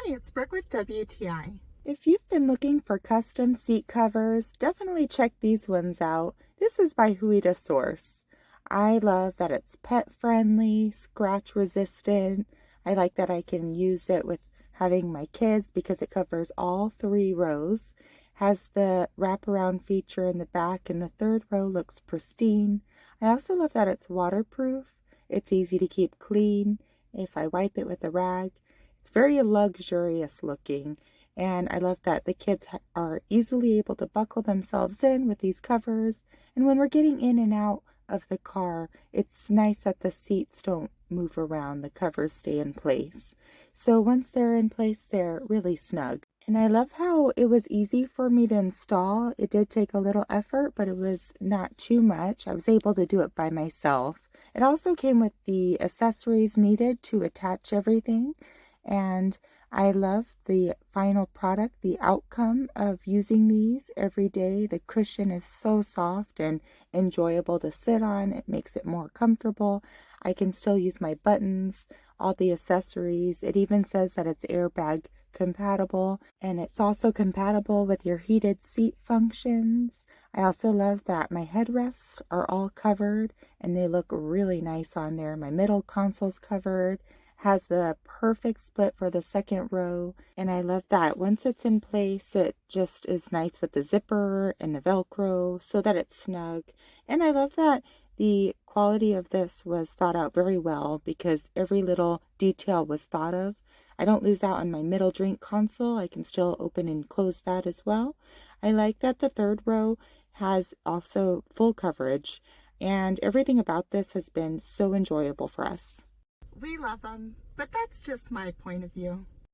Hi, it's Brooke with WTI. If you've been looking for custom seat covers, definitely check these ones out. This is by Huidasource. I love that it's pet friendly, scratch resistant. I like that I can use it with having my kids because it covers all 3 rows. Has the wraparound feature in the back, and the third row looks pristine. I also love that it's waterproof. It's easy to keep clean if I wipe it with a rag. It's very luxurious looking, and I love that the kids are easily able to buckle themselves in with these covers. And when we're getting in and out of the car, it's nice that the seats don't move around, the covers stay in place. So once they're in place, they're really snug. And I love how it was easy for me to install. It did take a little effort, but it was not too much. I was able to do it by myself. It also came with the accessories needed to attach everything. And I love the final product, the outcome of using these every day. The cushion is so soft and enjoyable to sit on. It makes it more comfortable. I can still use my buttons, all the accessories. It even says that it's airbag compatible, and it's also compatible with your heated seat functions. I also love that my headrests are all covered and they look really nice on there. My middle console's covered, has the perfect split for the second row, and I love that once it's in place it just is nice with the zipper and the velcro so that it's snug. And I love that the quality of this was thought out very well because every little detail was thought of. I don't lose out on my middle drink console. I can still open and close that as well. I like that the third row has also full coverage, and everything about this has been so enjoyable for us. We love them, but that's just my point of view.